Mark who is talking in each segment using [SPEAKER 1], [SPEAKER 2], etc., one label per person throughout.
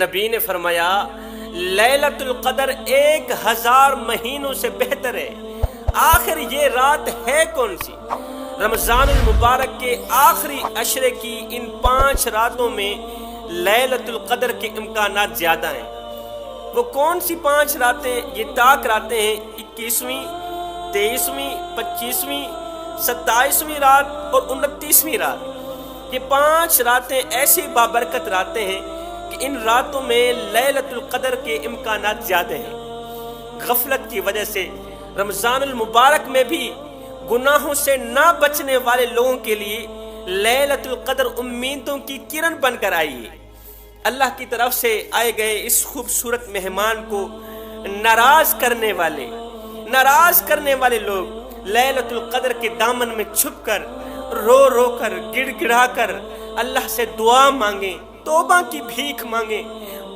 [SPEAKER 1] نبی نے فرمایا لیلۃ القدر 1000 مہینوں سے بہتر ہے۔ آخر یہ رات ہے کون سی؟ رمضان المبارک کے آخری عشرے کی ان 5 راتوں میں لیلۃ القدر کے امکانات زیادہ ہیں۔ وہ کون سی 5 راتیں؟ یہ طاق راتیں ہیں 21ویں، 23ویں، 25ویں، 27ویں رات اور 29ویں رات۔ یہ 5 راتیں ایسی بابرکت راتیں ہیں کہ ان راتوں میں لیلۃ القدر کے امکانات زیادہ ہیں۔ غفلت کی وجہ سے رمضان المبارک میں بھی گناہوں سے نہ بچنے والے لوگوں کے لیے لیلۃ القدر امیدوں کی کرن بن کر آئی ہے۔ اللہ کی طرف سے آئے گئے اس خوبصورت مہمان کو ناراض کرنے والے لوگ لیلۃ القدر کے دامن میں چھپ کر رو رو کر گڑ گڑا کر اللہ سے دعا مانگیں، توبہ کی بھیک مانگیں،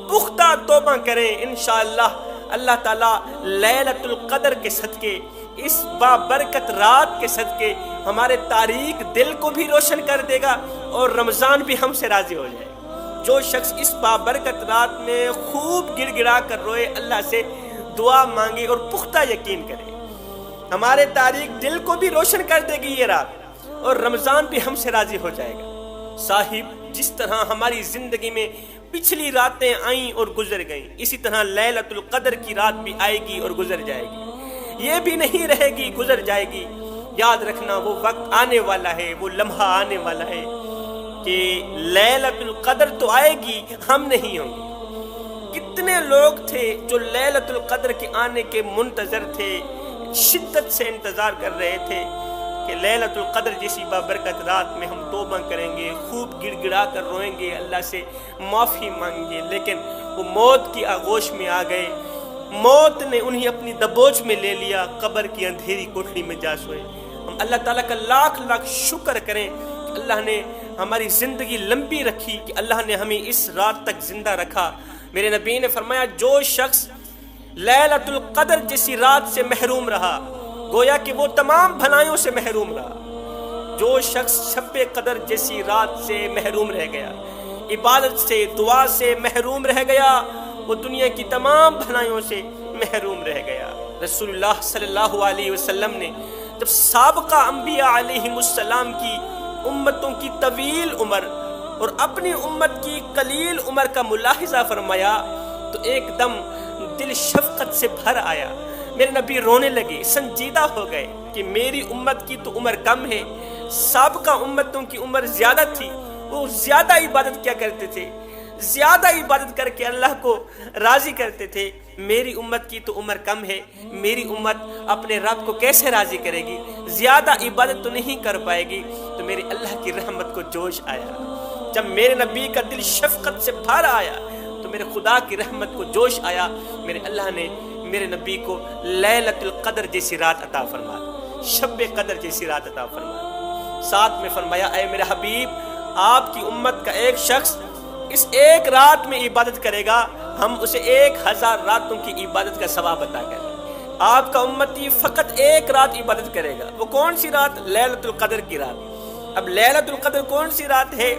[SPEAKER 1] پختہ توبہ کریں۔ انشاءاللہ اللہ تعالیٰ لیلۃ القدر کے صدقے، اس بابرکت رات کے صدقے ہمارے تاریک دل کو بھی روشن کر دے گا اور رمضان بھی ہم سے راضی ہو جائے۔ جو شخص اس بابرکت رات میں خوب گڑ گڑا کر روئے، اللہ سے دعا مانگے اور پختہ یقین کرے، ہمارے تاریک دل کو بھی روشن کر دے گی یہ رات اور رمضان بھی ہم سے راضی ہو جائے گا۔ صاحب، جس طرح ہماری زندگی میں پچھلی راتیں آئیں اور گزر گئیں، اسی طرح لیلۃ القدر کی رات بھی آئے گی اور گزر جائے گی۔ یہ بھی نہیں رہے گی، گزر جائے گی۔ یاد رکھنا وہ وقت آنے والا ہے، وہ لمحہ آنے والا ہے کہ لیلۃ القدر تو آئے گی، ہم نہیں ہوں گے۔ کتنے لوگ تھے جو لیلۃ القدر کے آنے کے منتظر تھے، شدت سے انتظار کر رہے تھے کہ لیلۃ القدر جیسی بابرکت رات میں ہم توبہ کریں گے، خوب گڑ گڑا کر روئیں گے، اللہ سے معافی مانگیں گے، لیکن وہ موت کی آغوش میں آ گئے۔ موت نے انہیں اپنی دبوچ میں لے لیا، قبر کی اندھیری کوٹھری میں جا سوئے۔ ہم اللہ تعالیٰ کا لاکھ لاکھ شکر کریں کہ اللہ نے ہماری زندگی لمبی رکھی، کہ اللہ نے ہمیں اس رات تک زندہ رکھا۔ میرے نبی نے فرمایا جو شخص لیلۃ القدر جیسی رات سے محروم رہا، گویا کہ وہ تمام بھلائیوں سے محروم رہا۔ جو شخص شب قدر جیسی رات سے محروم رہ گیا، عبادت سے، دعا سے محروم رہ گیا، وہ دنیا کی تمام بھلائیوں سے محروم رہ گیا۔ رسول اللہ صلی اللہ علیہ وسلم نے جب سابقہ انبیاء علیہم السلام کی امتوں کی طویل عمر اور اپنی امت کی قلیل عمر کا ملاحظہ فرمایا تو ایک دم دل شفقت سے بھر آیا۔ میرے نبی رونے لگے، سنجیدہ ہو گئے کہ میری امت کی تو عمر کم ہے، سابقہ امتوں کی عمر زیادہ تھی، وہ زیادہ عبادت کیا کرتے تھے، زیادہ عبادت کر کے اللہ کو راضی کرتے تھے۔ میری امت کی تو عمر کم ہے، میری امت اپنے رب کو کیسے راضی کرے گی، زیادہ عبادت تو نہیں کر پائے گی۔ تو میری اللہ کی رحمت کو جوش آیا، جب میرے نبی کا دل شفقت سے بھر آیا تو میرے خدا کی رحمت کو جوش آیا۔ میرے اللہ نے میرے نبی کو لیلۃ القدر جیسی رات عطا فرما، شب قدر جیسی رات عطا فرما۔ ساتھ میں فرمایا اے میرے حبیب، آپ کی امت کا ایک شخص اس ایک رات میں عبادت کرے گا، ہم اسے 1000 راتوں کی عبادت کا ثواب عطا کریں۔ آپ کا امتی فقط ایک رات عبادت کرے گا، وہ کون سی رات؟ لیلۃ القدر کی رات۔ اب لیلۃ القدر کون سی رات ہے؟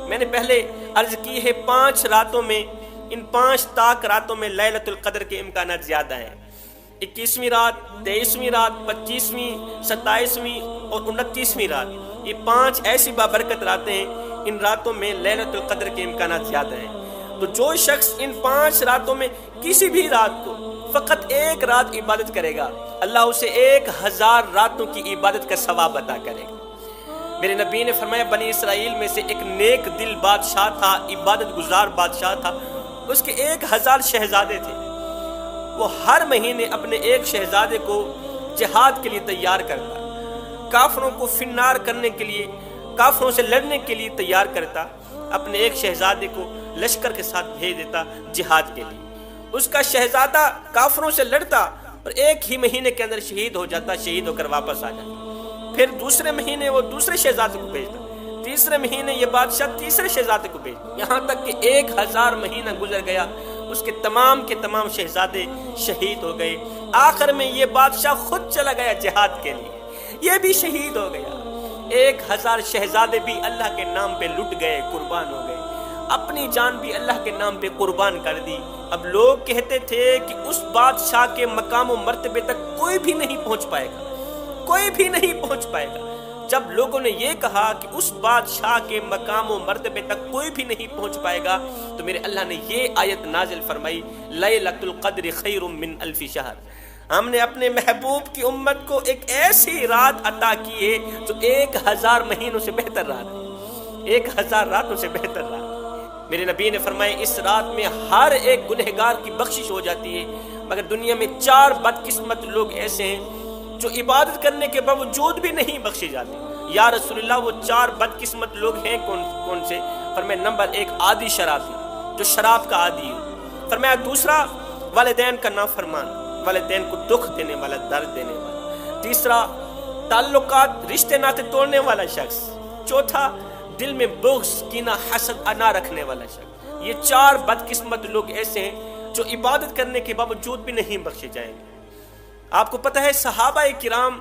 [SPEAKER 1] میں نے پہلے عرض کی ہے 5 راتوں میں، ان 5 طاق راتوں میں لیلۃ القدر کے امکانات زیادہ ہیں۔ 21ویں رات، 23ویں رات، 25ویں، 27ویں اور 29ویں رات، یہ 5 ایسی بابرکت راتیں ہیں، ان راتوں میں لیلۃ القدر کے امکانات زیادہ ہیں۔ تو جو شخص ان 5 راتوں میں کسی بھی رات کو فقط ایک رات عبادت کرے گا، اللہ اسے 1000 راتوں کی عبادت کا ثواب عطا کرے گا۔ میرے نبی نے فرمایا بنی اسرائیل میں سے ایک نیک دل بادشاہ تھا، عبادت گزار بادشاہ تھا، اس کے 1000 شہزادے تھے۔ وہ ہر مہینے اپنے ایک شہزادے کو جہاد کے لیے تیار کرتا، کافروں کو فنار کرنے کے لیے، کافروں سے لڑنے کے لیے تیار کرتا، اپنے ایک شہزادے کو لشکر کے ساتھ بھیج دیتا جہاد کے لیے۔ اس کا شہزادہ کافروں سے لڑتا اور ایک ہی مہینے کے اندر شہید ہو جاتا، شہید ہو کر واپس آ جاتا۔ پھر دوسرے مہینے وہ دوسرے شہزادے کو بھیجتا، تیسرے مہینے یہ بادشاہ تیسرے شہزادے کو بھیجتا، یہاں تک کہ 1000 مہینہ گزر گیا، اس کے تمام شہزادے شہید ہو گئے۔ آخر میں یہ بادشاہ خود چلا گیا جہاد کے لیے، یہ بھی شہید ہو گیا۔ 1000 شہزادے بھی اللہ کے نام پہ لٹ گئے، قربان ہو گئے۔ اپنی جان بھی اللہ کے نام پہ قربان کر دی۔ اب لوگ کہتے تھے کہ اس بادشاہ کے مقام و مرتبے تک کوئی بھی نہیں پہنچ پائے گا، کوئی بھی نہیں پہنچ پائے گا۔ جب لوگوں نے یہ کہا کہ اس بادشاہ کے مقام و مرتبے تک کوئی بھی نہیں پہنچ پائے گا، تو میرے اللہ نے یہ آیت نازل فرمائی، لیلۃ القدر خیر من الف شہر۔ ہم نے اپنے محبوب کی امت کو ایک ایسی رات عطا کی ہے جو 1000 مہینوں سے بہتر رات ہے، 1000 راتوں سے بہتر رات۔ میرے نبی نے فرمایا اس رات میں ہر ایک گنہگار کی بخشش ہو جاتی ہے، مگر دنیا میں 4 بدقسمت لوگ ایسے ہیں جو عبادت کرنے کے باوجود بھی نہیں بخشے جاتے۔ یا رسول اللہ وہ 4 بدقسمت لوگ ہیں کون سے؟ فرمایا نمبر 1 عادی شرابی، جو شراب کا عادی ہو۔ فرمایا دوسرا والدین کا نافرمان، والدین کو دکھ دینے والا، درد دینے والا۔ تیسرا تعلقات، رشتے ناطے توڑنے والا شخص۔ چوتھا دل میں بغض، کینہ، حسد، انا رکھنے والا شخص۔ یہ 4 بدقسمت لوگ ایسے ہیں جو عبادت کرنے کے باوجود بھی نہیں بخشے جائیں گے۔ آپ کو پتہ ہے صحابہ کرام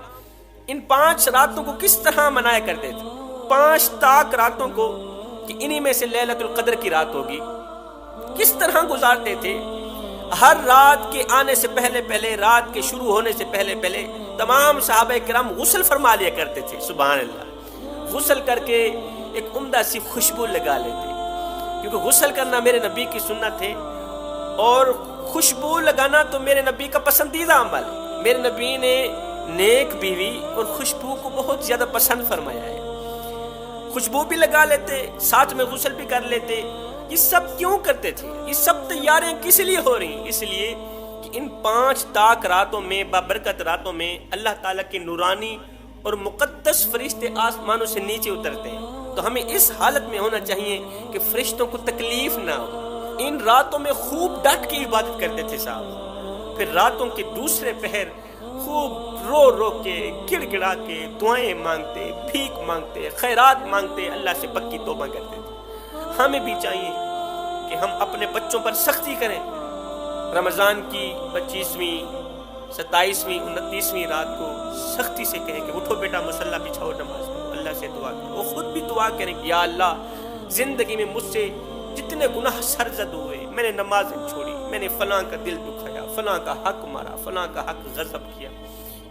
[SPEAKER 1] ان 5 راتوں کو کس طرح منایا کرتے تھے؟ 5 تاک راتوں کو کہ انہی میں سے لیلۃ القدر کی رات ہوگی، کس طرح گزارتے تھے؟ ہر رات کے آنے سے پہلے، رات کے شروع ہونے سے پہلے تمام صحابہ کرام غسل فرما لیا کرتے تھے۔ سبحان اللہ، غسل کر کے ایک عمدہ سی خوشبو لگا لیتے، کیونکہ غسل کرنا میرے نبی کی سنت ہے، اور خوشبو لگانا تو میرے نبی کا پسندیدہ عمل ہے۔ میرے نبی نے نیک بیوی اور خوشبو کو بہت زیادہ پسند فرمایا ہے۔ خوشبو بھی لگا لیتے، ساتھ میں غسل بھی کر لیتے۔ یہ سب کیوں کرتے تھے؟ یہ سب تیاریاں کس لیے ہو رہی ہیں؟ اس لیے کہ ان 5 تاک راتوں میں، بابرکت راتوں میں اللہ تعالیٰ کے نورانی اور مقدس فرشتے آسمانوں سے نیچے اترتے ہیں۔ تو ہمیں اس حالت میں ہونا چاہیے کہ فرشتوں کو تکلیف نہ ہو۔ ان راتوں میں خوب ڈٹ کے عبادت کرتے تھے صاحب، پھر راتوں کے دوسرے پہر خوب رو کے، گڑ گڑا کے دعائیں مانگتے، بھیک مانگتے، خیرات مانگتے، اللہ سے پکی توبہ کرتے تھے۔ ہمیں بھی چاہیے کہ ہم اپنے بچوں پر سختی کریں۔ رمضان کی 25ویں، 27ویں، 29ویں رات کو سختی سے کہیں کہ اٹھو بیٹا مصلی بچھاؤ، نماز پڑھو، اللہ سے دعا کرو۔ وہ خود بھی دعا کریں کہ یا اللہ زندگی میں مجھ سے جتنے گناہ سرزد ہوئے، میں نے نمازیں چھوڑی، میں نے فلاں کا دل دکھایا، فلاں کا حق مارا، فلاں کا حق غضب کیا،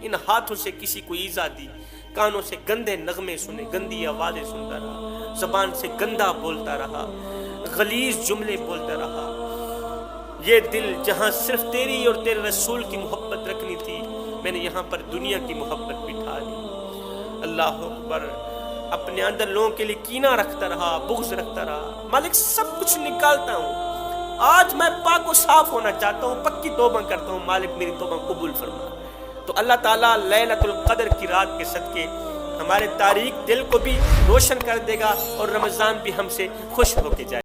[SPEAKER 1] ان ہاتھوں سے کسی کو ایذا دی، کانوں سے گندے نغمے سنے، گندی آوازیں سنتا رہا، زبان سے گندا بولتا رہا، غلیظ جملے بولتا رہا۔ یہ دل جہاں صرف تیری اور تیرے رسول کی محبت رکھنی تھی، میں نے یہاں پر دنیا کی محبت بٹھا دی۔ اللہ اکبر، اپنے اندر لوگوں کے لیے کینہ رکھتا رہا، بغض رکھتا رہا۔ مالک سب کچھ نکالتا ہوں، آج میں پاک و صاف ہونا چاہتا ہوں، پکی توبہ کرتا ہوں، مالک میری توبہ قبول فرما۔ تو اللہ تعالیٰ لیلۃ القدر کی رات کے صدقے ہمارے تاریک دل کو بھی روشن کر دے گا، اور رمضان بھی ہم سے خوش ہو کے جائے۔